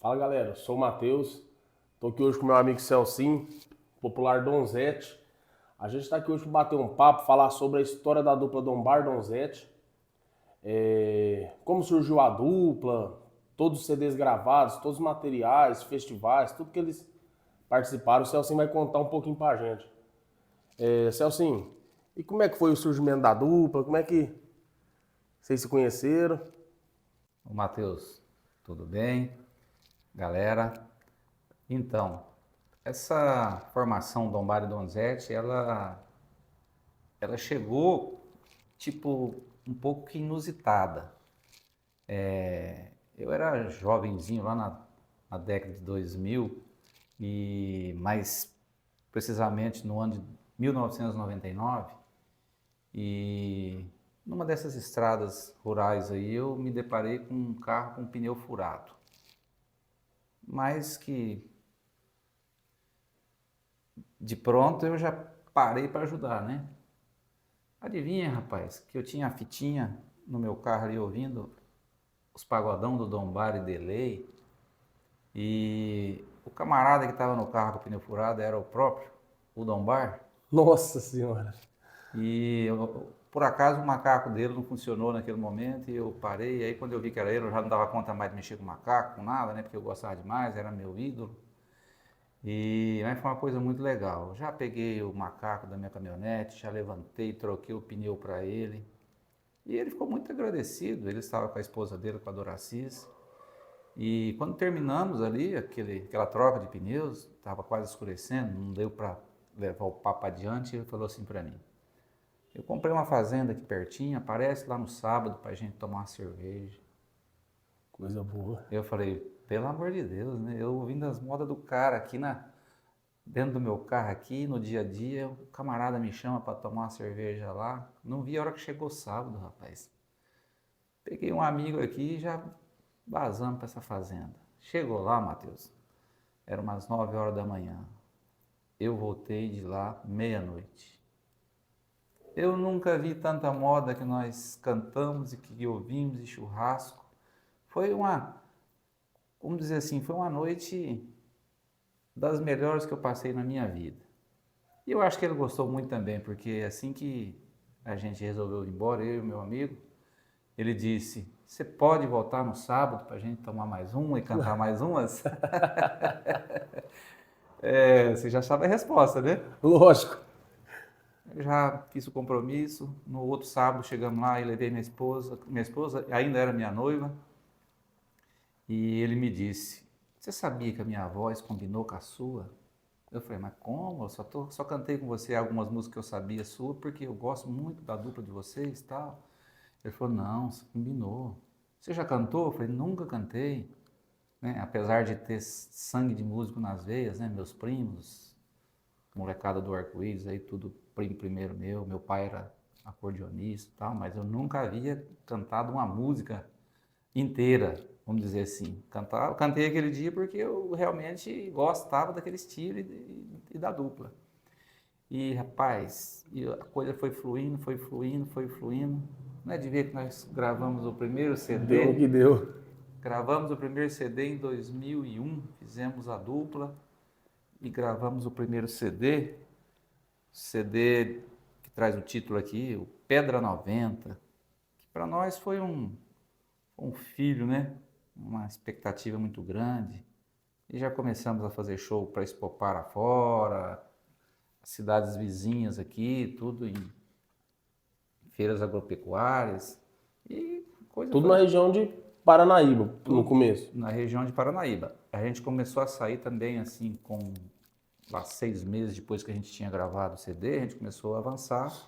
Fala galera, eu sou o Matheus, estou aqui hoje com meu amigo Celcinho, popular Donzete. A gente está aqui hoje para bater um papo, falar sobre a história da dupla Dom Bar Donzete, como surgiu a dupla, todos os CDs gravados, todos os materiais, festivais, tudo que eles participaram. O Celcinho vai contar um pouquinho pra gente. Celcinho, e como é que foi o surgimento da dupla? Como é que vocês se conheceram? Ô Matheus, tudo bem? Galera, então, essa formação Dom Bar e Donzete, ela chegou, tipo, um pouco que inusitada. Eu era jovenzinho lá na década de 2000, e mais precisamente no ano de 1999, e numa dessas estradas rurais aí eu me deparei com um carro com um pneu furado. Mas que de pronto eu já parei para ajudar, né? Adivinha, rapaz, que eu tinha a fitinha no meu carro ali ouvindo os pagodão do Dom Bar e Delay, e o camarada que estava no carro com o pneu furado era o próprio, o Dom Bar, Nossa Senhora! e por acaso o macaco dele não funcionou naquele momento e eu parei, e aí quando eu vi que era ele, eu já não dava conta mais de mexer com macaco, com nada, né? Porque eu gostava demais, era meu ídolo. Mas foi uma coisa muito legal. Já peguei o macaco da minha caminhonete, já levantei, troquei o pneu para ele. E ele ficou muito agradecido. Ele estava com a esposa dele, com a Doracis. E quando terminamos ali, aquela troca de pneus, estava quase escurecendo, não deu para levar o papo adiante. Ele falou assim para mim: eu comprei uma fazenda aqui pertinho, aparece lá no sábado para a gente tomar uma cerveja. Coisa boa. Eu falei, pelo amor de Deus, né? Eu ouvindo as modas do cara aqui dentro do meu carro aqui, no dia a dia, o camarada me chama para tomar uma cerveja lá. Não vi a hora que chegou sábado, rapaz. Peguei um amigo aqui e já vazamos para essa fazenda. Chegou lá, Matheus, era umas 9 horas da manhã. Eu voltei de lá meia-noite. Eu nunca vi tanta moda que nós cantamos e que ouvimos, e churrasco. Foi vamos dizer assim, foi uma noite das melhores que eu passei na minha vida. E eu acho que ele gostou muito também, porque assim que a gente resolveu ir embora, eu e o meu amigo, ele disse: você pode voltar no sábado para a gente tomar mais uma e cantar mais umas? Você já sabe a resposta, né? Lógico. Eu já fiz o compromisso. No outro sábado chegamos lá e levei minha esposa ainda era minha noiva, e ele me disse: você sabia que a minha voz combinou com a sua? Eu falei, mas como? Eu só cantei com você algumas músicas que eu sabia sua, porque eu gosto muito da dupla de vocês e tal. Ele falou, não, você combinou. Você já cantou? Eu falei, nunca cantei. Né? Apesar de ter sangue de músico nas veias, né? Meus primos, molecada do arco-íris, aí tudo primo primeiro meu pai era acordeonista e tal, mas eu nunca havia cantado uma música inteira, vamos dizer assim. Cantei aquele dia porque eu realmente gostava daquele estilo e da dupla. E, rapaz, a coisa foi fluindo, foi fluindo, foi fluindo. Não é de ver que nós gravamos o primeiro CD? Deu o que deu. Gravamos o primeiro CD em 2001, fizemos a dupla e gravamos o primeiro CD. CD que traz o título aqui, o Pedra 90, que para nós foi um filho, né? Uma expectativa muito grande. E já começamos a fazer show para Expopar afora, cidades vizinhas aqui, tudo em feiras agropecuárias. E coisa Tudo foi... na região de Paranaíba, no começo. Na região de Paranaíba. A gente começou a sair também assim com lá 6 meses depois que a gente tinha gravado o CD, a gente começou a avançar.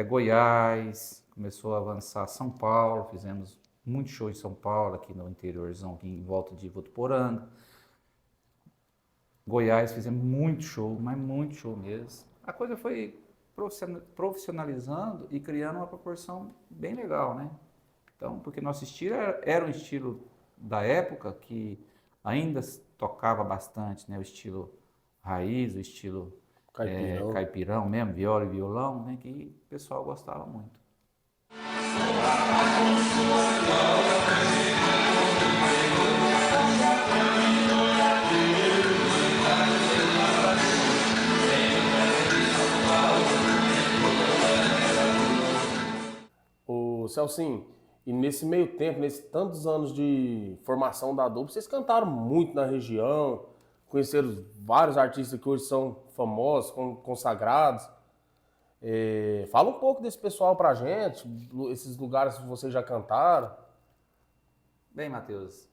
Goiás, começou a avançar São Paulo, fizemos muito show em São Paulo, aqui no interiorzão, aqui em volta de Votuporanga. Goiás, fizemos muito show, mas muito show mesmo. A coisa foi profissionalizando e criando uma proporção bem legal, né? Então, porque nosso estilo era um estilo da época que ainda tocava bastante, né? O estilo raiz, o estilo caipirão mesmo, viola e violão, né? Que o pessoal gostava muito. Celcinho, e nesse meio tempo, nesses tantos anos de formação da dupla, vocês cantaram muito na região, conheceram vários artistas que hoje são famosos, consagrados. Fala um pouco desse pessoal pra gente, esses lugares que vocês já cantaram. Bem, Matheus,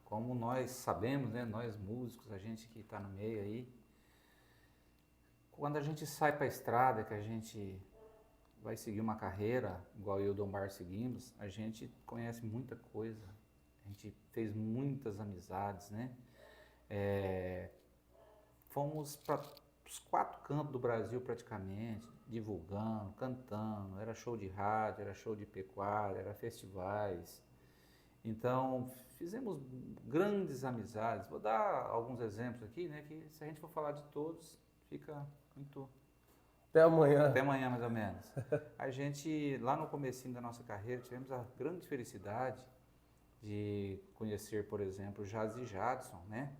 como nós sabemos, né, nós músicos, a gente que está no meio aí, quando a gente sai para a estrada, que a gente vai seguir uma carreira, igual eu e o Dom Bar seguimos, a gente conhece muita coisa, a gente fez muitas amizades, né? Fomos para os 4 cantos do Brasil praticamente, divulgando, cantando, era show de rádio, era show de pecuária, era festivais. Então, fizemos grandes amizades. Vou dar alguns exemplos aqui, né, que se a gente for falar de todos, fica muito... Até amanhã. Até amanhã, mais ou menos. A gente, lá no comecinho da nossa carreira, tivemos a grande felicidade de conhecer, por exemplo, Jazz e Jadson, né,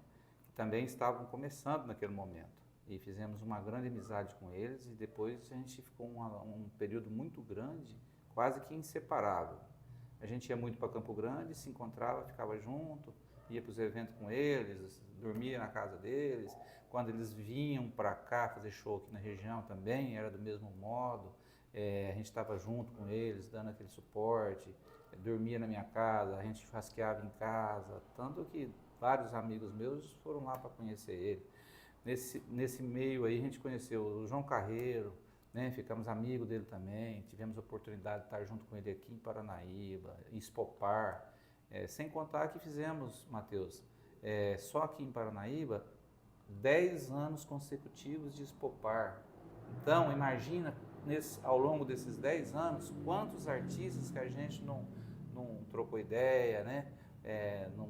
que também estavam começando naquele momento. E fizemos uma grande amizade com eles e depois a gente ficou um período muito grande, quase que inseparável. A gente ia muito para Campo Grande, se encontrava, ficava junto, ia para os eventos com eles, dormia na casa deles. Quando eles vinham para cá fazer show aqui na região também, era do mesmo modo. A gente estava junto com eles, dando aquele suporte, dormia na minha casa, a gente churrasqueava em casa. Tanto que vários amigos meus foram lá para conhecer ele. Nesse meio aí a gente conheceu o João Carreiro, né? Ficamos amigos dele também, tivemos a oportunidade de estar junto com ele aqui em Paranaíba, em Spopar, sem contar que fizemos, Matheus, só aqui em Paranaíba, 10 anos consecutivos de Spopar. Então, imagina, ao longo desses 10 anos, quantos artistas que a gente não trocou ideia, né? Não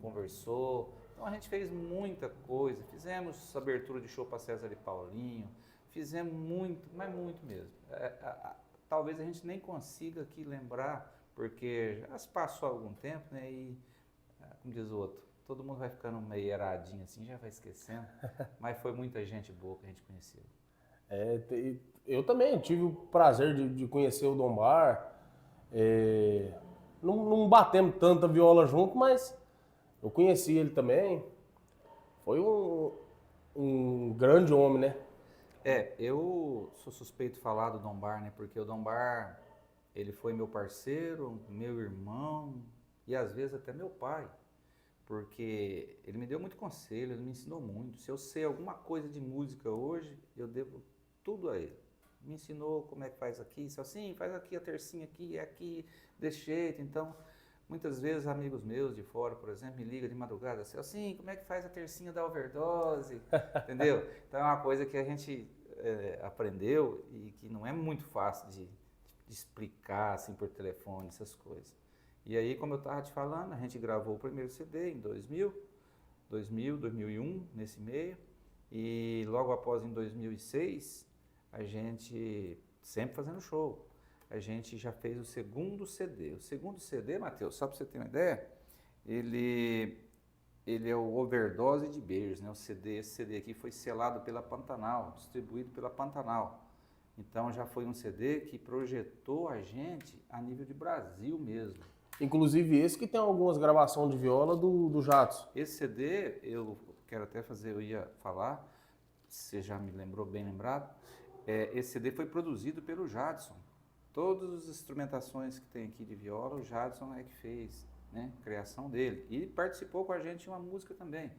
conversou. Então, a gente fez muita coisa, fizemos abertura de show para César e Paulinho, fizemos muito, mas muito mesmo. Talvez a gente nem consiga aqui lembrar, porque já se passou algum tempo, né? E, como diz o outro, todo mundo vai ficando meio eradinho assim, já vai esquecendo. Mas foi muita gente boa que a gente conheceu. Eu também tive o prazer de conhecer o Dom Bar. Não batemos tanta viola junto, mas eu conheci ele também. Foi um grande homem, né? Eu sou suspeito de falar do Dom Bar, né? Porque o Dom Bar, ele foi meu parceiro, meu irmão e às vezes até meu pai. Porque ele me deu muito conselho, ele me ensinou muito. Se eu sei alguma coisa de música hoje, eu devo tudo a ele. Me ensinou como é que faz aqui, assim, faz aqui a tercinha aqui, aqui, desse jeito. Então, muitas vezes amigos meus de fora, por exemplo, me ligam de madrugada, assim, como é que faz a tercinha da overdose, entendeu? Então é uma coisa que a gente aprendeu e que não é muito fácil de explicar assim por telefone, essas coisas. E aí, como eu estava te falando, a gente gravou o primeiro CD em 2001, nesse meio, e logo após em 2006, a gente sempre fazendo show. A gente já fez o segundo CD. O segundo CD, Matheus, só para você ter uma ideia, ele é o Overdose de Beijos, né? Esse CD aqui foi selado pela Pantanal, distribuído pela Pantanal. Então já foi um CD que projetou a gente a nível de Brasil mesmo. Inclusive esse que tem algumas gravações de viola do Jadson. Esse CD, eu quero até fazer, eu ia falar, você já me lembrou, bem lembrado, esse CD foi produzido pelo Jadson. Todas as instrumentações que tem aqui de viola, o Jadson é que fez, né? Criação dele. E participou com a gente de uma música também.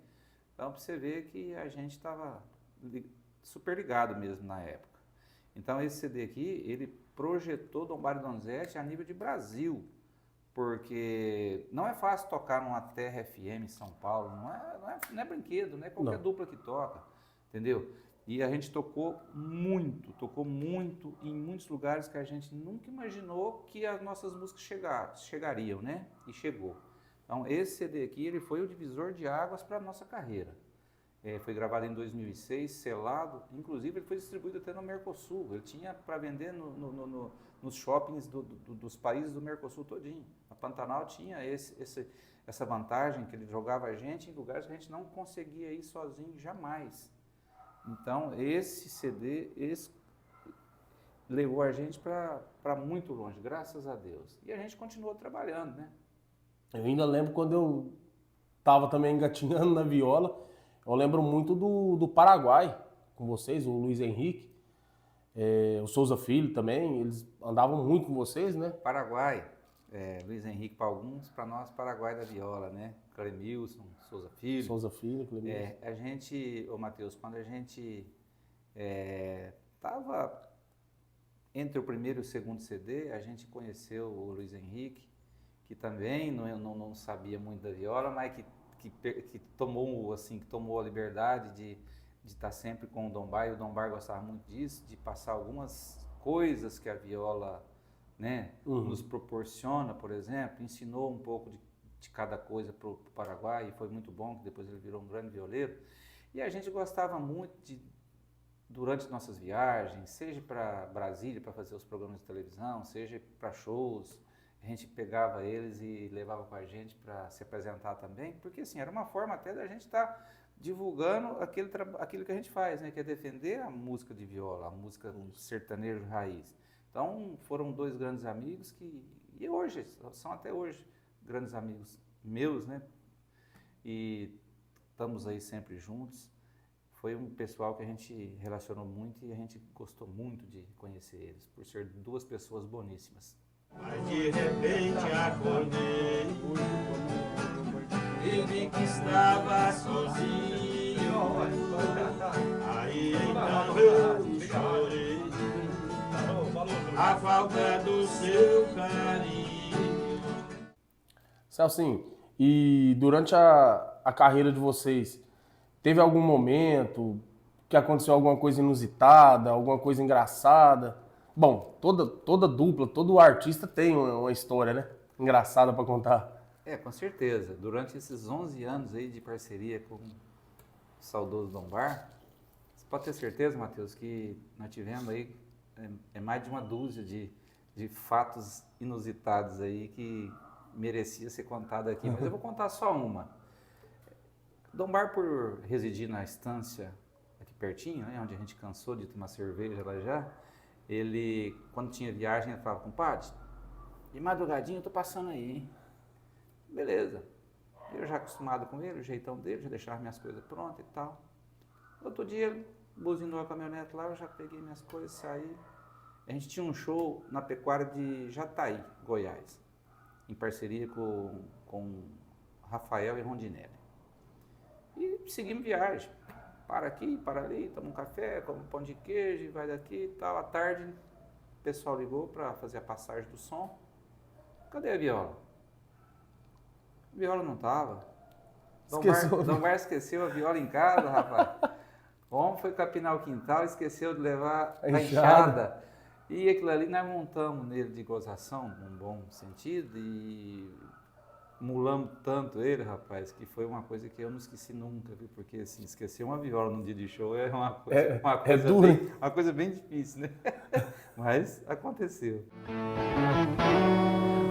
Então, para você ver que a gente estava super ligado mesmo na época. Então, esse CD aqui, ele projetou Dom Bar e Donzete a nível de Brasil. Porque não é fácil tocar numa Terra FM em São Paulo, não é brinquedo, não é qualquer dupla que toca, entendeu? E a gente tocou muito em muitos lugares que a gente nunca imaginou que as nossas músicas chegariam, né? E chegou. Então, esse CD aqui, ele foi o divisor de águas para a nossa carreira. Foi gravado em 2006, selado, inclusive ele foi distribuído até no Mercosul. Ele tinha para vender nos shoppings dos países do Mercosul todinho. A Pantanal tinha essa vantagem que ele jogava a gente em lugares que a gente não conseguia ir sozinho jamais. Então, esse CD levou a gente para muito longe, graças a Deus. E a gente continuou trabalhando, né? Eu ainda lembro quando eu tava também engatinhando na viola, eu lembro muito do Paraguai com vocês, o Luiz Henrique, o Souza Filho também, eles andavam muito com vocês, né? Paraguai, Luiz Henrique para alguns, para nós, Paraguai da viola, né? Clemilson, Souza Filho. Souza Filho, Clemilson. A gente, ô Matheus, quando a gente estava entre o primeiro e o segundo CD, a gente conheceu o Luiz Henrique, que também não sabia muito da viola, mas que tomou a liberdade de estar sempre com o Dom Bar, e o Dom Bar gostava muito disso, de passar algumas coisas que a viola, né, nos proporciona, por exemplo, ensinou um pouco de cada coisa para o Paraguai, e foi muito bom, que depois ele virou um grande violeiro. E a gente gostava muito durante nossas viagens, seja para Brasília para fazer os programas de televisão, seja para shows, a gente pegava eles e levava com a gente para se apresentar também, porque assim, era uma forma até da gente estar divulgando aquilo que a gente faz, né, que é defender a música de viola, a música sertanejo raiz. Então foram dois grandes amigos e hoje, são até hoje grandes amigos meus, né, e estamos aí sempre juntos. Foi um pessoal que a gente relacionou muito e a gente gostou muito de conhecer eles, por ser duas pessoas boníssimas. Mas de repente acordei e vi que estava sozinho. Aí então eu chorei a falta do seu carinho. Celcinho, e durante a carreira de vocês, teve algum momento que aconteceu alguma coisa inusitada, alguma coisa engraçada? Bom, toda dupla, todo artista tem uma história, né? Engraçada para contar. Com certeza. Durante esses 11 anos aí de parceria com o saudoso Dom Bar, você pode ter certeza, Matheus, que nós tivemos aí mais de uma dúzia de fatos inusitados aí que merecia ser contado aqui, mas eu vou contar só uma. Dom Bar, por residir na estância aqui pertinho, né, onde a gente cansou de tomar cerveja lá já, ele, quando tinha viagem, ele falava: compadre, de madrugadinha eu tô passando aí, hein? Beleza. Eu já acostumado com ele, o jeitão dele, já deixava minhas coisas prontas e tal. Outro dia, ele buzinou a caminhonete lá, eu já peguei minhas coisas, saí. A gente tinha um show na pecuária de Jataí, Goiás, em parceria com Rafael e Rondinelli. E seguimos viagem. Para aqui, para ali, toma um café, come um pão de queijo, vai daqui e tal. À tarde, o pessoal ligou para fazer a passagem do som. Cadê a viola? A viola não estava. Dom Bar esqueceu a viola em casa, rapaz. O homem foi capinar o quintal, esqueceu de levar a enxada. E aquilo ali nós montamos nele de gozação, num bom sentido, e mulamos tanto ele, rapaz, que foi uma coisa que eu não esqueci nunca, viu? Porque assim, esquecer uma viola num dia de show é uma coisa, uma coisa bem difícil, né? Mas aconteceu.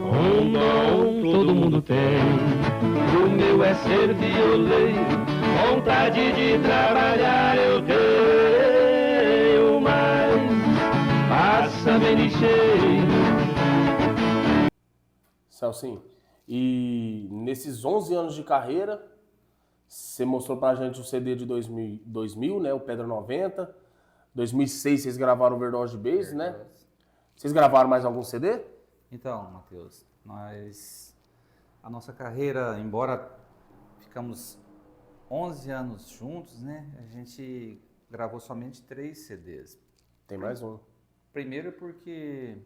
Um dom todo mundo tem, o meu é ser violeiro, vontade de trabalhar eu tenho, mas passa bem ligeiro. Celcinho, e nesses 11 anos de carreira, você mostrou pra gente o CD de 2000, né, o Pedra 90, 2006 vocês gravaram o Overdose de Bass, né? Vocês gravaram mais algum CD? Então, Matheus, a nossa carreira, embora ficamos 11 anos juntos, né, a gente gravou somente 3 CDs. Tem mais um. Primeiro porque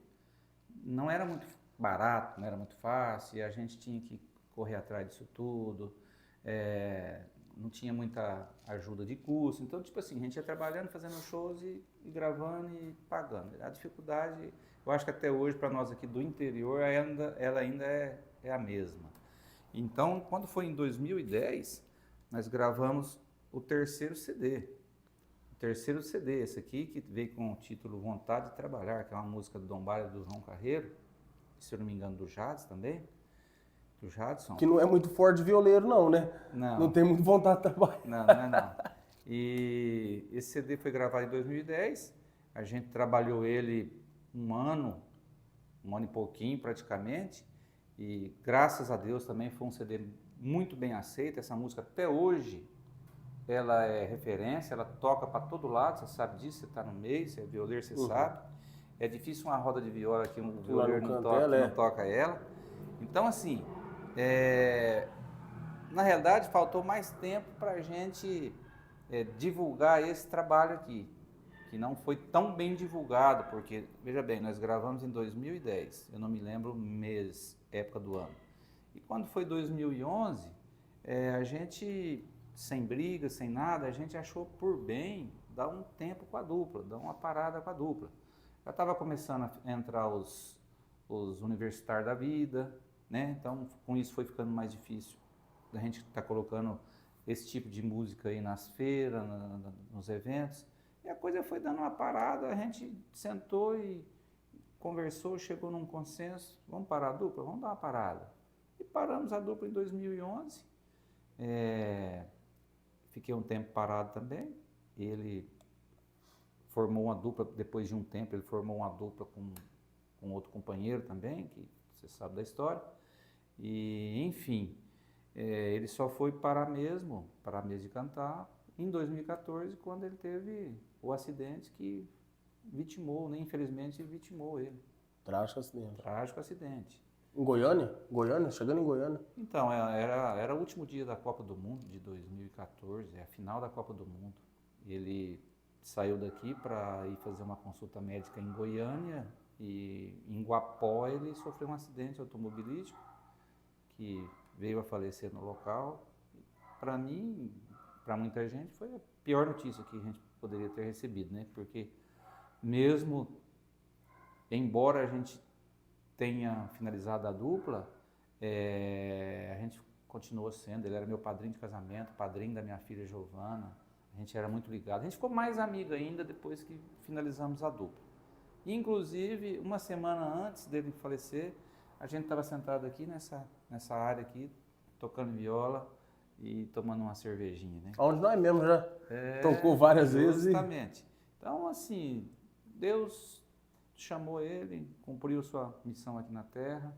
não era muito barato, não era muito fácil, e a gente tinha que correr atrás disso tudo, não tinha muita ajuda de custo, então, tipo assim, a gente ia trabalhando, fazendo shows e gravando e pagando. A dificuldade, eu acho que até hoje, para nós aqui do interior, ela ainda é a mesma. Então, quando foi em 2010, nós gravamos o terceiro CD. O terceiro CD, esse aqui, que veio com o título Vontade de Trabalhar, que é uma música do Dom Bar e do João Carreiro, se eu não me engano, do Jadson também, do Jadson. Que não é muito forte violeiro, não, né? Não tem muito vontade de trabalhar. Não é não. E esse CD foi gravado em 2010, a gente trabalhou ele um ano e pouquinho praticamente, e graças a Deus também foi um CD muito bem aceito. Essa música até hoje ela é referência, ela toca para todo lado, você sabe disso, você está no meio, você é violeiro, você sabe. É difícil uma roda de viola que um violeiro não toca ela. Então assim, na realidade faltou mais tempo para a gente divulgar esse trabalho aqui, que não foi tão bem divulgado, porque, veja bem, nós gravamos em 2010, eu não me lembro o mês, época do ano. E quando foi 2011, a gente, sem briga, sem nada, a gente achou por bem dar um tempo com a dupla, dar uma parada com a dupla. Já estava começando a entrar os universitários da vida, né? Então, com isso foi ficando mais difícil a gente estar colocando esse tipo de música aí nas feiras, nos eventos. E a coisa foi dando uma parada, a gente sentou e conversou, chegou num consenso, vamos parar a dupla? Vamos dar uma parada. E paramos a dupla em 2011, fiquei um tempo parado também, ele formou uma dupla, depois de um tempo ele formou uma dupla com outro companheiro também, que você sabe da história, e enfim, ele só foi parar mesmo de cantar, em 2014, quando ele teve o acidente que vitimou, né? Infelizmente vitimou ele. Trágico acidente. Trágico acidente. Em Goiânia? Goiânia? Chegando em Goiânia? Então, era o último dia da Copa do Mundo de 2014, a final da Copa do Mundo. Ele saiu daqui para ir fazer uma consulta médica em Goiânia e em Guapó ele sofreu um acidente automobilístico que veio a falecer no local. Para mim, para muita gente, foi a pior notícia que a gente poderia ter recebido, né? Porque mesmo, embora a gente tenha finalizado a dupla, a gente continuou sendo, ele era meu padrinho de casamento, padrinho da minha filha Giovana, a gente era muito ligado. A gente ficou mais amigo ainda depois que finalizamos a dupla. E, inclusive, uma semana antes dele falecer, a gente estava sentado aqui nessa área aqui, tocando viola e tomando uma cervejinha, né? Onde nós mesmo já tocou várias vezes. Justamente. Então, assim, Deus chamou ele, cumpriu sua missão aqui na Terra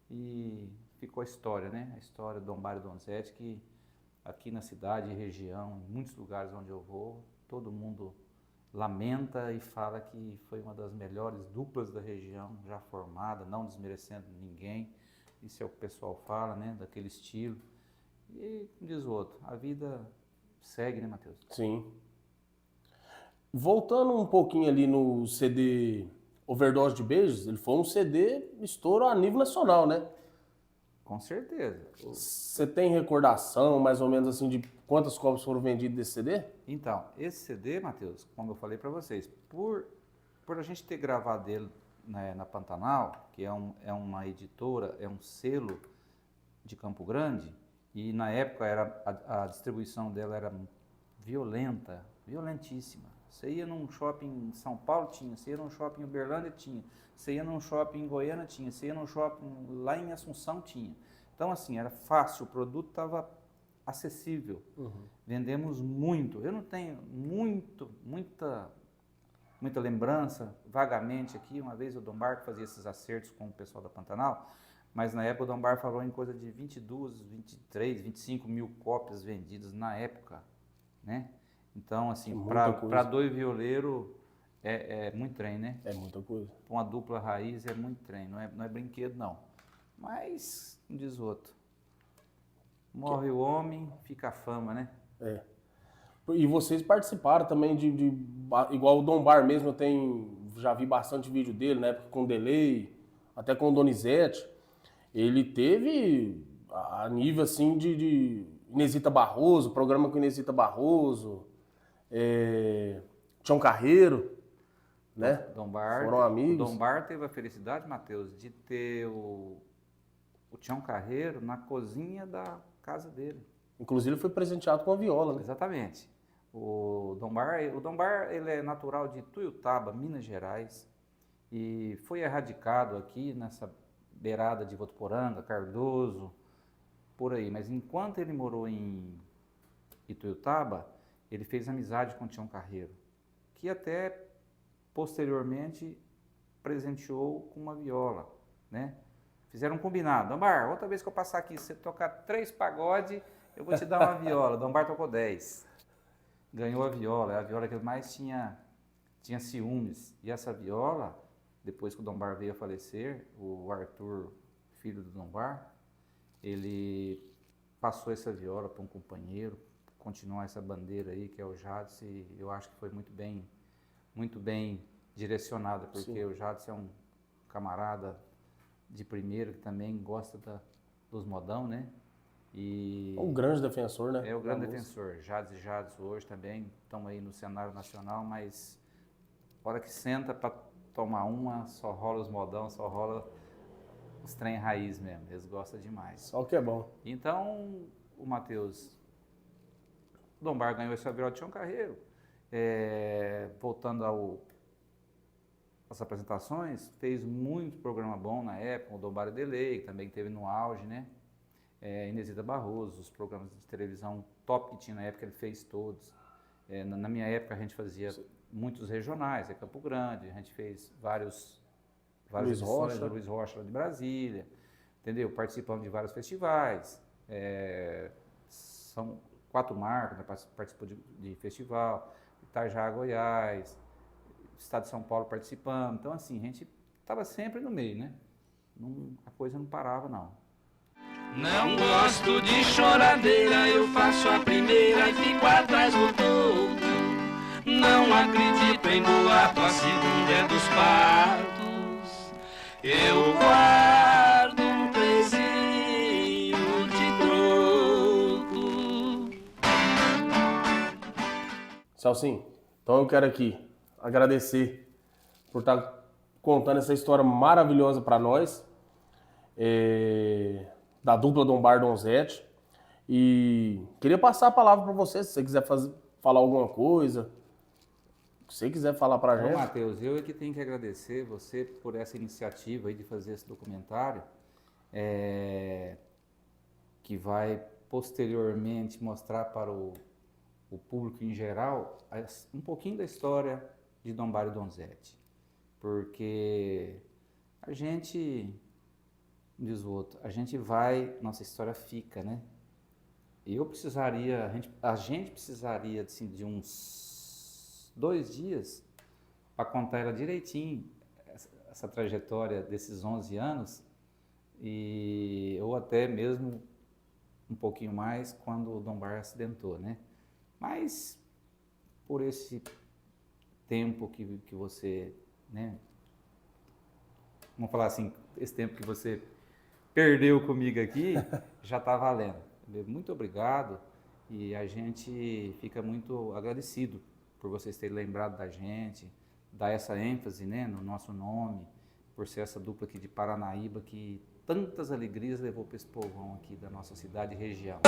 e ficou a história, né? A história do Dom Mário Donzetti, que aqui na cidade e região, em muitos lugares onde eu vou, todo mundo lamenta e fala que foi uma das melhores duplas da região, já formada, não desmerecendo ninguém. Isso é o que o pessoal fala, né? Daquele estilo. E, como diz o outro, a vida segue, né, Matheus? Sim. Voltando um pouquinho ali no CD Overdose de Beijos, ele foi um CD estouro a nível nacional, né? Com certeza. Você tem recordação, mais ou menos assim, de quantas cópias foram vendidas desse CD? Então, esse CD, Matheus, como eu falei para vocês, por a gente ter gravado ele, né, na Pantanal, que é uma editora, é um selo de Campo Grande, e na época a distribuição dela era violenta, violentíssima. Você ia num shopping em São Paulo, tinha. Você ia num shopping em Uberlândia, tinha. Você ia num shopping em Goiânia, tinha. Você ia num shopping lá em Assunção, tinha. Então, assim, era fácil, o produto estava acessível. Vendemos muito. Eu não tenho muita lembrança, vagamente aqui. Uma vez o Dom Bar fazia esses acertos com o pessoal da Pantanal, mas na época o Dom Bar falou em coisa de 22, 23, 25 mil cópias vendidas na época, né? Então, assim, para dois violeiros é muito trem, né? É muita coisa. Para uma dupla raiz é muito trem, não é brinquedo, não. Mas, como diz o outro, morre o homem, fica a fama, né? É. E vocês participaram também igual o Dom Bar mesmo, já vi bastante vídeo dele, na época com o Delay, até com o Donizete. Ele teve a nível assim de Inesita Barroso, programa com Inesita Barroso, Tião Carreiro, né? Dom Bar, foram amigos. O Dom Bar teve a felicidade, Matheus, de ter o Tião Carreiro na cozinha da casa dele. Inclusive ele foi presenteado com a viola, né? Exatamente. O Dom Bar ele é natural de Tuiutaba, Minas Gerais, e foi erradicado aqui nessa beirada de Votuporanga, Cardoso, por aí. Mas enquanto ele morou em Ituiutaba, ele fez amizade com o Tião Carreiro, que até posteriormente presenteou com uma viola, né? Fizeram um combinado. Dombar, outra vez que eu passar aqui, se você tocar 3 pagodes, eu vou te dar uma viola. Dombar tocou 10. Ganhou a viola que ele mais tinha ciúmes. E essa viola, depois que o Dombar veio a falecer, o Arthur, filho do Dombar, ele passou essa viola para um companheiro, continuar essa bandeira aí, que é o Jadson, e eu acho que foi muito bem direcionada, porque Sim. O Jadson é um camarada de primeiro que também gosta dos modão, né? E um grande defensor, né? É o grande defensor. Jadson hoje também estão aí no cenário nacional, mas a hora que senta para tomar uma, só rola os modão, só rola os trem raiz mesmo. Eles gostam demais. Só o que é bom. Então, o Matheus Dombar ganhou essa viola de Chão Carreiro. Voltando às apresentações, fez muito programa bom na época, o Dombar Delay, que também teve no auge, né? Inesita Barroso, os programas de televisão top que tinha na época, ele fez todos. Na minha época a gente fazia muitos regionais, Campo Grande, a gente fez várias Luiz edições do Luiz Rocha lá de Brasília, entendeu? Participamos de vários festivais, são 4 marcas, né? Participou de festival, Itajá, Goiás, Estado de São Paulo participando, então assim, a gente estava sempre no meio, né? A coisa não parava não. Não gosto de choradeira, eu faço a primeira e fico atrás do todo. Não acredito em boato, a segunda é dos patos. Eu guardo um pezinho de troco. Celcinho, então eu quero aqui agradecer por estar contando essa história maravilhosa para nós. Da dupla Dombar Donzete, e queria passar a palavra para você, se você quiser falar alguma coisa, se você quiser falar para a gente. Matheus, eu é que tenho que agradecer você por essa iniciativa aí de fazer esse documentário, que vai posteriormente mostrar para o público em geral um pouquinho da história de Dombar e Donzete, porque a gente... diz o outro, a gente vai, nossa história fica, né? A gente precisaria assim, de uns 2 dias para contar ela direitinho, essa trajetória desses 11 anos, ou até mesmo um pouquinho mais quando o Dombar acidentou, né? Mas por esse tempo que você, né? Vamos falar assim, esse tempo que você perdeu comigo aqui, já está valendo. Muito obrigado e a gente fica muito agradecido por vocês terem lembrado da gente, dar essa ênfase, né, no nosso nome, por ser essa dupla aqui de Paranaíba que tantas alegrias levou para esse povão aqui da nossa cidade e região.